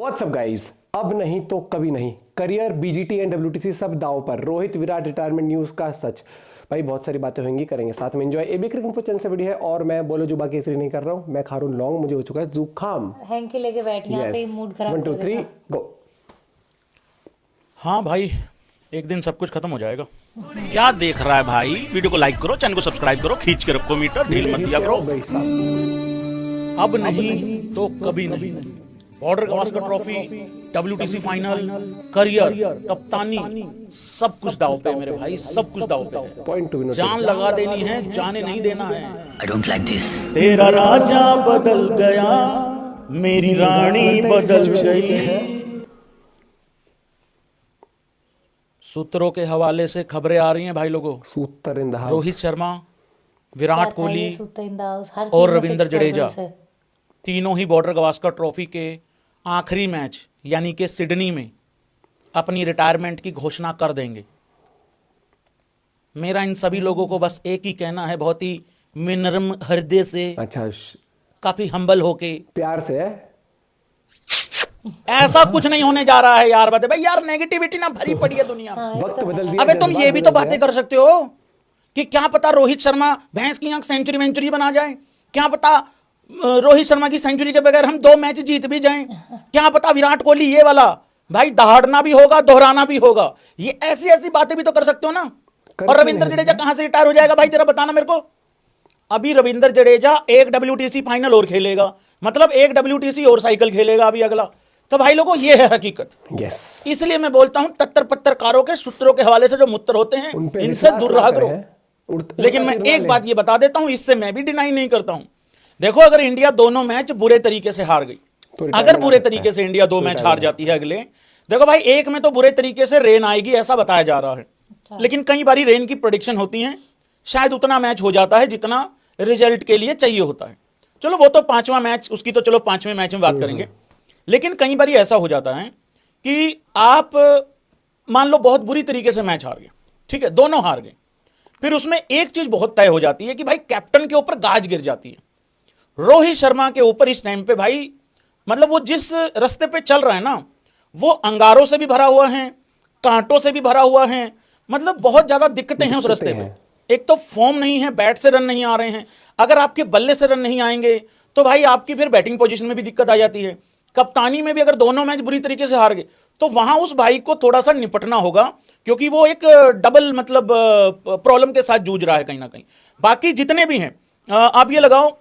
WhatsApp guys, अब नहीं तो कभी नहीं, करियर, बीजीटी एंड डब्ल्यूटीसी सब दांव पर। रोहित विराट रिटायरमेंट न्यूज का सच। भाई बहुत सारी बातें होंगी, करेंगे साथ में enjoy. AB cricket info channel से वीडियो है और मैं बोलो जुबा केसरी नहीं कर रहा हूँ, मैं खा रहा हूँ लौंग, मुझे हो चुका है जुकाम। हैंकी लेके बैठ यहाँ पे, मूड खराब 1 2 कर 3 देगा। गो। हाँ भाई, एक दिन सब कुछ खत्म हो जाएगा। क्या देख रहा है भाई? वीडियो को लाइक करो, चैनल को सब्सक्राइब करो, खींच के रखो मीटर, ढील मत दिया करो। अब नहीं तो कभी नहीं। Border Gavaskar trophy, WTC final, career, कप्तानी, सब कुछ दांव पे है मेरे भाई, सब कुछ दांव पे है। पॉइंट टू जान लगा देनी है, जाने नहीं देना है। I don't like this. तेरा राजा बदल गया, मेरी रानी बदल गई। सूत्रों के हवाले से खबरें आ रही हैं भाई लोगों। सूत्र in the house. Rohit Sharma, Virat Kohli हर चीज और में रविंद्र fix कर दो जडेजा इसे। तीनों ही बॉर्डर गावस्कर ट्रॉफी के आखिरी मैच यानी कि सिडनी में अपनी रिटायरमेंट की घोषणा कर देंगे। मेरा इन सभी लोगों को बस एक ही कहना है, बहुत ही विनम्र हृदय से, अच्छा, काफी हम्बल होके, प्यार से है। ऐसा कुछ नहीं होने जा रहा है यार। बात भाई यार, नेगेटिविटी ना भरी पड़ी है दुनिया में। वक्त बदल दिया। अबे तुम जज्बात ये भी तो बदल बातें गए। कर सकते हो कि क्या पता रोहित शर्मा भैंस की आंख सेंचुरी वेंचुरी बना जाए, क्या पता रोहित शर्मा की सेंचुरी के बगैर हम 2 मैच जीत भी जाएं, क्या पता विराट कोहली ये वाला भाई दहाड़ना भी होगा, दोहराना भी होगा। ये ऐसी ऐसी बातें भी तो कर सकते हो ना। और रविंद्र जडेजा कहां से रिटायर हो जाएगा भाई, जरा बताना मेरे को। अभी रविंद्र जडेजा एक डब्ल्यूटीसी फाइनल और खेलेगा, मतलब एक डब्ल्यूटीसी और साइकिल खेलेगा अभी अगला। तो भाई लोगों, ये है हकीकत। यस, इसलिए मैं बोलता हूं, तत्तर पत्रकारों के सूत्रों के हवाले से जो मुत्तर होते हैं उन पे इनसे विश्वास दूर ना रहा करें। करो। लेकिन मैं एक बात ये बता देता हूं, इससे मैं भी डिनाई नहीं करता हूं। देखो, अगर इंडिया दोनों मैच बुरे तरीके से हार गई, तो अगर बुरे तरीके से इंडिया 2 मैच हार जाती है अगले, देखो भाई, एक में तो बुरे तरीके से रेन आएगी ऐसा बताया जा रहा है, लेकिन कई बारी रेन की प्रेडिक्शन होती है, शायद उतना मैच हो जाता है जितना रिजल्ट के लिए चाहिए होता है। चलो वो तो 5वां मैच, उसकी तो चलो 5वें मैच में बात करेंगे। लेकिन कई बार ऐसा हो जाता है कि आप मान लो बहुत बुरी तरीके से मैच हार गए, ठीक है, दोनों हार गए, फिर उसमें एक चीज बहुत तय हो जाती है कि भाई कैप्टन के ऊपर गाज गिर जाती है। रोहित शर्मा के ऊपर इस टाइम पे भाई, मतलब वो जिस रास्ते पे चल रहा है ना, वो अंगारों से भी भरा हुआ है, कांटों से भी भरा हुआ है, मतलब बहुत ज्यादा दिक्कतें हैं उस रास्ते पे। एक तो फॉर्म नहीं है, बैट से रन नहीं आ रहे हैं, अगर आपके बल्ले से रन नहीं आएंगे तो भाई आपकी फिर बैटिंग पोजीशन में भी दिक्कत आ जाती है। कप्तानी में भी अगर दोनों मैच बुरी तरीके से हार गए तो वहां उस भाई को थोड़ा सा निपटना होगा, क्योंकि वो एक डबल मतलब प्रॉब्लम के साथ जूझ रहा है कहीं ना कहीं। बाकी जितने भी हैं, आप ये लगाओ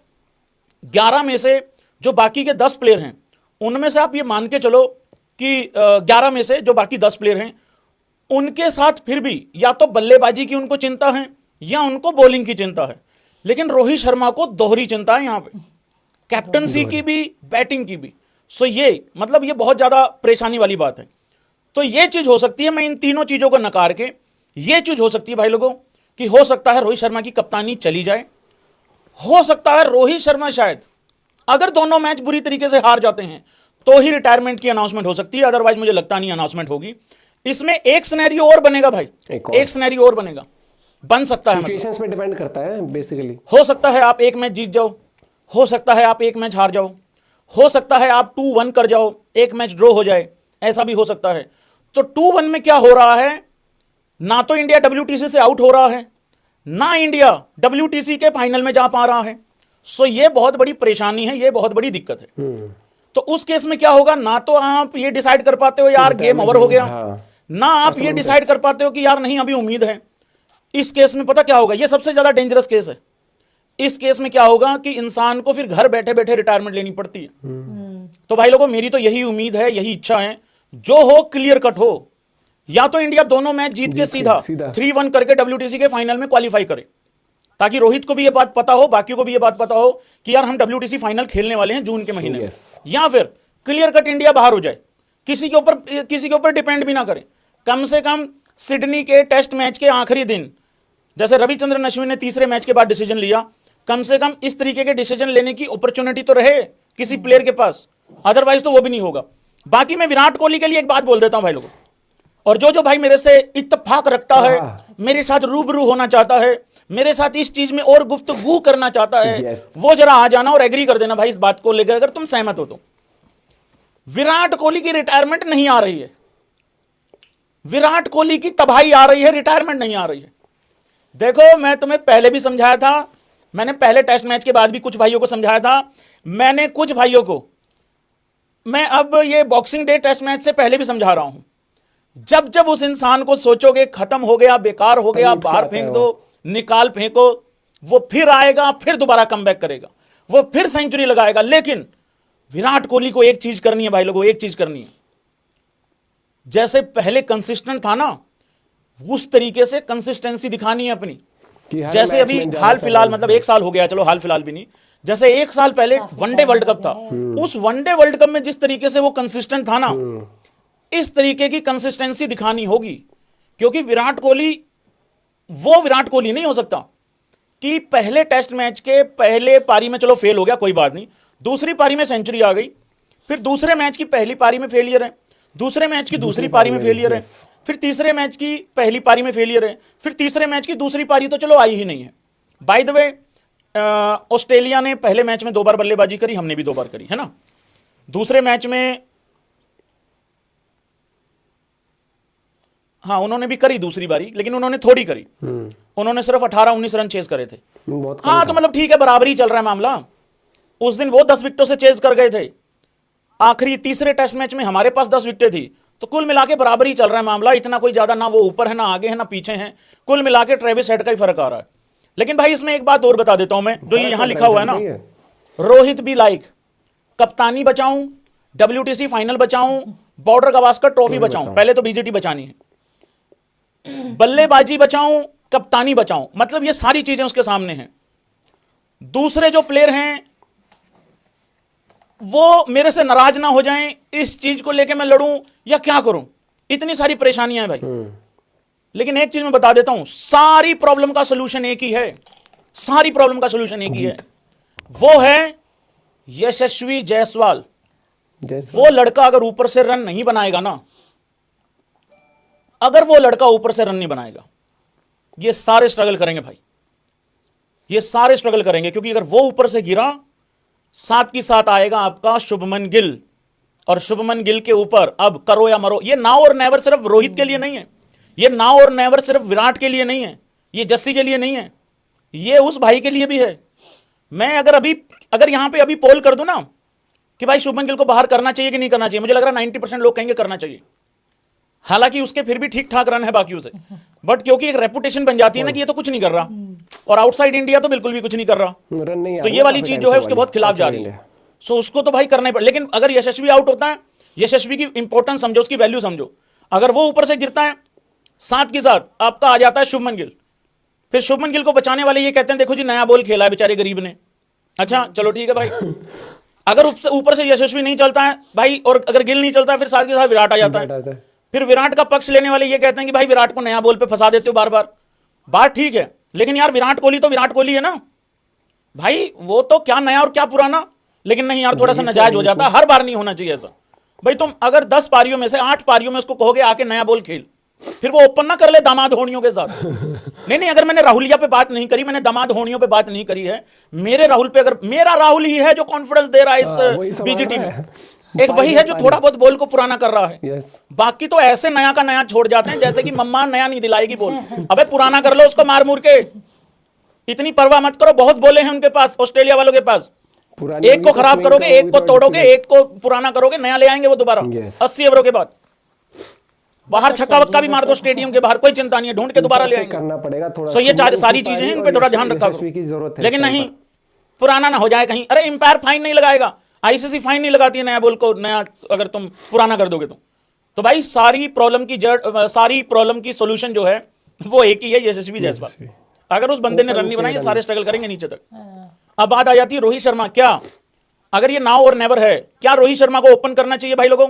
11 में से जो बाकी के 10 प्लेयर हैं, उनमें से आप ये मान के चलो कि 11 में से जो बाकी 10 प्लेयर हैं, उनके साथ फिर भी या तो बल्लेबाजी की उनको चिंता है या उनको बॉलिंग की चिंता है। लेकिन रोहित शर्मा को दोहरी चिंता है यहां पे, कैप्टनसी की भी, बैटिंग की भी। सो ये मतलब ये बहुत ज्यादा परेशानी वाली बात है। तो ये चीज हो सकती है, मैं इन तीनों चीजों को नकार के, ये चीज हो सकती है भाई लोगों कि हो सकता है रोहित शर्मा की कप्तानी चली जाए, हो सकता है रोहित शर्मा शायद अगर दोनों मैच बुरी तरीके से हार जाते हैं तो ही रिटायरमेंट की अनाउंसमेंट हो सकती है, अदरवाइज मुझे लगता नहीं अनाउंसमेंट होगी। इसमें एक सिनेरियो और बनेगा भाई, एक सिनेरियो और बनेगा, बन सकता है, सिचुएशंस पे डिपेंड करता है बेसिकली। हो सकता है आप एक मैच जीत जाओ, हो सकता है आप एक मैच हार जाओ, हो सकता है आप 2-1 कर जाओ, एक मैच ड्रॉ हो जाए, ऐसा भी हो सकता है। तो 2-1 में क्या हो रहा है, ना तो इंडिया डब्ल्यूटीसी से आउट हो रहा है, ना इंडिया डब्ल्यूटीसी के फाइनल में जा पा रहा है। सो ये बहुत बड़ी परेशानी है, ये बहुत बड़ी दिक्कत है। तो उस केस में क्या होगा, ना तो आप ये डिसाइड कर पाते हो यार गेम ओवर हो गया, ना आप ये डिसाइड कर पाते हो कि यार नहीं अभी उम्मीद है। इस केस में पता क्या होगा, ये सबसे ज्यादा डेंजरस केस है। इस केस में क्या होगा कि इंसान को फिर घर बैठे बैठे रिटायरमेंट लेनी पड़ती है। तो भाई लोगों, मेरी तो यही उम्मीद है, यही इच्छा है, जो हो क्लियर कट हो। या तो इंडिया दोनों मैच जीत के सीधा 3-1 करके डब्ल्यूटीसी के फाइनल में क्वालिफाई करे, ताकि रोहित को भी ये बात पता हो, बाकी को भी ये बात पता हो कि यार हम डब्ल्यूटीसी फाइनल खेलने वाले हैं जून के महीने में। या फिर क्लियर कट इंडिया बाहर हो जाए, किसी के ऊपर डिपेंड भी ना करे। कम से कम सिडनी के टेस्ट मैच के आखिरी दिन, जैसे रविचंद्रन अश्विन ने तीसरे मैच के बाद डिसीजन लिया, कम से कम इस तरीके के डिसीजन लेने की अपॉर्चुनिटी तो रहे किसी प्लेयर के पास, अदरवाइज तो वो भी नहीं होगा। बाकी मैं विराट कोहली के लिए एक बात बोल देता हूं भाई लोगों, और जो भाई मेरे से इत्तेफाक रखता है, मेरे साथ रूबरू होना चाहता है, मेरे साथ इस चीज में और गुफ्तगू करना चाहता है, वो जरा आ जाना और एग्री कर देना भाई इस बात को लेकर, अगर तुम सहमत हो तो। विराट कोहली की रिटायरमेंट नहीं आ रही है, विराट कोहली की तबाही आ रही है, रिटायरमेंट नहीं आ रही है। देखो मैं तुम्हें पहले भी समझाया था, मैंने पहले टेस्ट मैच के बाद भी कुछ भाइयों को समझाया था, मैंने कुछ भाइयों को, मैं अब ये बॉक्सिंग डे टेस्ट मैच से पहले भी समझा रहा हूं, जब जब उस इंसान को सोचोगे खत्म हो गया, बेकार हो गया, बाहर फेंक दो, निकाल फेंको, वो फिर आएगा, फिर दोबारा कमबैक करेगा, वो फिर सेंचुरी लगाएगा। लेकिन विराट कोहली को एक चीज करनी है भाई लोगों, एक चीज करनी है, जैसे पहले कंसिस्टेंट था ना, उस तरीके से कंसिस्टेंसी दिखानी है अपनी। जैसे अभी हाल फिलहाल, मतलब 1 साल हो गया, चलो हाल फिलहाल भी नहीं, जैसे 1 साल पहले वनडे वर्ल्ड कप था, उस वनडे वर्ल्ड कप में जिस तरीके से वो कंसिस्टेंट था ना, इस तरीके की कंसिस्टेंसी दिखानी होगी। क्योंकि विराट कोहली वो विराट कोहली नहीं हो सकता कि पहले टेस्ट मैच के पहले पारी में चलो फेल हो गया, कोई बात नहीं, दूसरी पारी में सेंचुरी आ गई, फिर दूसरे मैच की पहली पारी में फेलियर है, दूसरे मैच की दूसरी पारी में फेलियर है, फिर तीसरे मैच की पहली पारी में फेलियर है, फिर तीसरे मैच की दूसरी पारी तो चलो आई ही नहीं है। बाय द वे ऑस्ट्रेलिया ने पहले मैच में 2 बार बल्लेबाजी करी, हमने भी 2 बार करी है ना। दूसरे मैच में हाँ उन्होंने भी करी दूसरी बारी, लेकिन उन्होंने थोड़ी करी, उन्होंने सिर्फ 18-19 रन चेज करे थे। हाँ तो मतलब ठीक है, बराबरी चल रहा है मामला। उस दिन वो 10 विकेटों से चेज कर गए थे, आखिरी तीसरे टेस्ट मैच में हमारे पास 10 विकेटें थी, तो कुल मिला के बराबरी चल रहा है मामला, इतना कोई ज्यादा ना वो ऊपर है ना आगे है ना पीछे है, कुल मिला के ट्रेविस हेड का ही फर्क आ रहा है। लेकिन भाई इसमें एक बात और बता देता हूं मैं, जो ये यहां लिखा हुआ है ना, रोहित बी लाइक कप्तानी बचाऊं, WTC फाइनल बचाऊं, बॉर्डर गवास्कर ट्रॉफी बचाऊं, पहले तो BGT बचानी है, बल्लेबाजी बचाऊं, कप्तानी बचाऊं, मतलब ये सारी चीजें उसके सामने हैं। दूसरे जो प्लेयर हैं वो मेरे से नाराज ना हो जाएं, इस चीज को लेके मैं लड़ूं या क्या करूं, इतनी सारी परेशानियां हैं भाई। लेकिन एक चीज मैं बता देता हूं, सारी प्रॉब्लम का सलूशन एक ही है, सारी प्रॉब्लम का सलूशन एक ही है, वो है यशस्वी जायसवाल। वो लड़का अगर ऊपर से रन नहीं बनाएगा ना, अगर वो लड़का ऊपर से रन नहीं बनाएगा, ये सारे स्ट्रगल करेंगे भाई, ये सारे स्ट्रगल करेंगे। क्योंकि अगर वो ऊपर से गिरा, साथ की साथ आएगा आपका शुभमन गिल, और शुभमन गिल के ऊपर अब करो या मरो। ये नाउ और नेवर सिर्फ रोहित के लिए नहीं है, ये नाउ और नेवर सिर्फ विराट के लिए नहीं है, ये जस्सी के लिए नहीं है, ये उस भाई के लिए भी है। मैं अगर यहां पे अभी पोल कर दूं ना कि भाई शुभमन गिल को बाहर करना चाहिए कि नहीं करना चाहिए, मुझे लग रहा है 90% लोग कहेंगे करना चाहिए। हालांकि उसके फिर भी ठीक ठाक रन है बाकियों से, बट क्योंकि एक रेपुटेशन बन जाती है ना कि ये तो कुछ नहीं कर रहा, और आउटसाइड इंडिया तो बिल्कुल भी कुछ नहीं कर रहा, रन नहीं, तो ये वाली चीज जो है उसके बहुत खिलाफ जा रही है। सो उसको तो भाई करना ही पड़ेगा। लेकिन अगर यशस्वी आउट होता है, यशस्वी की इंपॉर्टेंस समझो, उसकी वैल्यू समझो, अगर वो ऊपर से गिरता है, साथ के साथ आपका आ जाता है शुभमन गिल, फिर शुभमन गिल को बचाने वाले ये कहते हैं देखो जी नया बॉल खेला है बेचारे गरीब ने, अच्छा चलो ठीक है भाई। अगर ऊपर से यशस्वी नहीं चलता है भाई, और अगर गिल नहीं चलता है, फिर साथ के साथ विराट आ जाता है, फिर विराट का पक्ष लेने वाले ये कहते हैं कि भाई विराट को नया बॉल पे फंसा देते हो बार बार। बात ठीक है, लेकिन यार विराट कोहली तो विराट कोहली है ना भाई, वो तो क्या नया और क्या पुराना। लेकिन नहीं यार, थोड़ा सा नाजायज हो जाता है, हर बार नहीं होना चाहिए ऐसा। भाई तुम अगर 10 पारियों में से 8 पारियों में उसको कहोगे आके नया बॉल खेल, फिर वो ओपन ना कर ले दामाद होनियों के साथ। नहीं, अगर मैंने राहुलिया पे बात नहीं करी, मैंने दामाद होनियों पे बात नहीं करी है, मेरे राहुल पे, अगर मेरा राहुल ही है जो कॉन्फिडेंस दे रहा है इस BGT में, एक वही है जो थोड़ा बहुत बॉल को पुराना कर रहा है। बाकी तो ऐसे नया का नया छोड़ जाते हैं जैसे कि मम्मा नया नहीं दिलाएगी बॉल, अबे पुराना कर लो उसको मार मूर के, इतनी परवाह मत करो। बहुत बोले हैं उनके पास, ऑस्ट्रेलिया वालों के पास, एक को खराब करोगे, एक को तोड़ोगे, एक को पुराना करोगे, नया ले आएंगे वो दोबारा 80 ओवरों के बाद। बाहर छक्का वक्का भी मार दो स्टेडियम के बाहर, कोई चिंता नहीं है, ढूंढ के दोबारा ले आएंगे, करना पड़ेगा थोड़ा। सो ये सारी चीजें हैं, इन पे थोड़ा ध्यान रखा करो। लेकिन नहीं, पुराना ना हो जाए कहीं। अरे इंपायर फाइन नहीं लगाएगा, ICC फाइन नहीं लगाती है नया बॉल को, नया अगर तुम पुराना कर दोगे तो भाई सारी प्रॉब्लम की जड़, सारी प्रॉब्लम की सोल्यूशन जो है वो एक ही है, यशस्वी जायसवाल। अगर उस बंदे ने रन नहीं बनाए, सारे स्ट्रगल करेंगे नीचे तक। अब बात आ जाती है रोहित शर्मा, क्या अगर ये नाउ और नेवर है, क्या रोहित शर्मा को ओपन करना चाहिए भाई लोगों?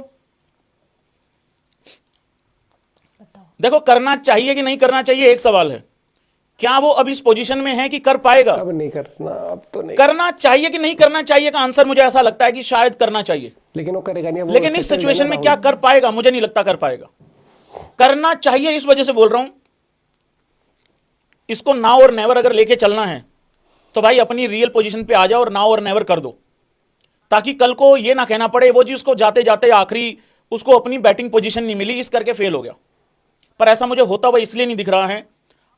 देखो करना चाहिए कि नहीं करना चाहिए एक सवाल है, क्या वो अब इस पोजीशन में है कि कर पाएगा? अब नहीं करना, अब तो नहीं। करना चाहिए कि नहीं करना चाहिए का आंसर मुझे ऐसा लगता है कि शायद करना चाहिए, लेकिन वो करेगा नहीं। लेकिन इस सिचुएशन में क्या कर पाएगा? मुझे नहीं लगता कर पाएगा। करना चाहिए इस वजह से बोल रहा हूं, इसको नाउ और नेवर अगर लेके चलना है तो भाई अपनी रियल पोजीशन पे आ जाओ और नाउ और नेवर कर दो। ताकि कल को ये ना कहना पड़े वो जी उसको जाते जाते आखिरी उसको अपनी बैटिंग पोजीशन नहीं मिली, इस करके फेल हो गया। पर ऐसा मुझे होता हुआ इसलिए नहीं दिख रहा है।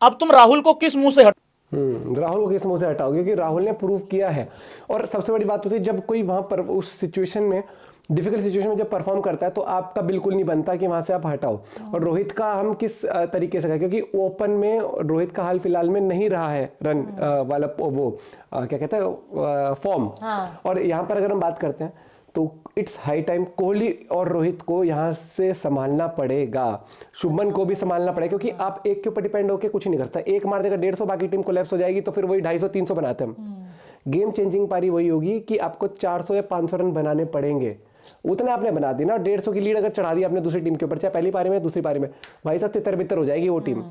अब तुम राहुल को किस मुंह से राहुल को किस मुंह से हटाओ, क्योंकि राहुल ने प्रूव किया है। और सबसे बड़ी बात होती है जब कोई वहां पर उस सिचुएशन में, डिफिकल्ट सिचुएशन में जब परफॉर्म करता है तो आपका बिल्कुल नहीं बनता कि वहां से आप हटाओ। और रोहित का हम किस तरीके से, क्योंकि ओपन में रोहित का हाल फिलहाल में नहीं रहा है रन वाला वो क्या कहते हैं फॉर्म। और यहाँ पर अगर हम बात करते हैं तो इट्स हाई टाइम कोहली और रोहित को यहाँ से संभालना पड़ेगा, शुभमन को भी संभालना पड़ेगा, क्योंकि आप एक के ऊपर डिपेंड होकर कुछ नहीं करता। एक मार देगा 150, बाकी टीम कोलैप्स हो जाएगी, तो फिर वही 250-300 बनाते हम। गेम चेंजिंग पारी वही होगी कि आपको 400 या 500 रन बनाने पड़ेंगे। उतने आपने बना दी ना, 150 की लीड अगर चढ़ा दी आपने दूसरी टीम के ऊपर, चाहे पहली पारी में दूसरी पारी में, भाई साहब तितर-बितर हो जाएगी वो टीम।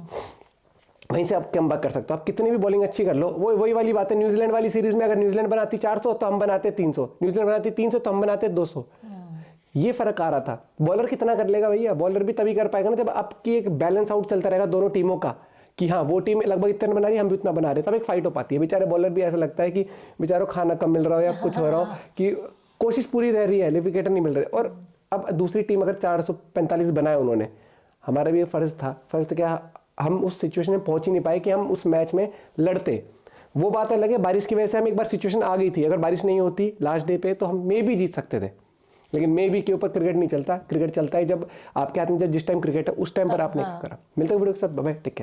वहीं से आप कमबैक कर सकते हो, आप कितनी भी बॉलिंग अच्छी कर लो। वही वाली बात है न्यूजीलैंड वाली सीरीज में, अगर न्यूजीलैंड बनाती 400 तो हम बनाते 300, न्यूजीलैंड बनाती 300 तो हम बनाते 200। ये फर्क आ रहा था। बॉलर कितना कर लेगा भैया, बॉलर भी तभी कर पाएगा ना जब आपकी एक बैलेंस आउट चलता रहेगा दोनों टीमों का, कि हाँ वो टीम लगभग इतना बना रही है, हम भी उतना बना रहे हैं, तब एक फाइट हो पाती है। बेचारे बॉलर भी ऐसा लगता है कि बेचारों खाना कम मिल रहा हो या कुछ हो रहा हो, कि कोशिश पूरी रह रही है, विकेट नहीं मिल रहे। और अब दूसरी टीम अगर 445 बनाए उन्होंने, हमारा भी ये फर्ज था क्या, हम उस सिचुएशन में पहुंच ही नहीं पाए कि हम उस मैच में लड़ते। वो बात अलग है, बारिश की वजह से हम एक बार सिचुएशन आ गई थी, अगर बारिश नहीं होती लास्ट डे पे तो हम मे भी जीत सकते थे। लेकिन मे बी के ऊपर क्रिकेट नहीं चलता, क्रिकेट चलता है जब आपके हाथ में, जब जिस टाइम क्रिकेट है उस टाइम पर आपने करा। मिलते हैं वीडियो के साथ, बाय बाय, टेक केयर।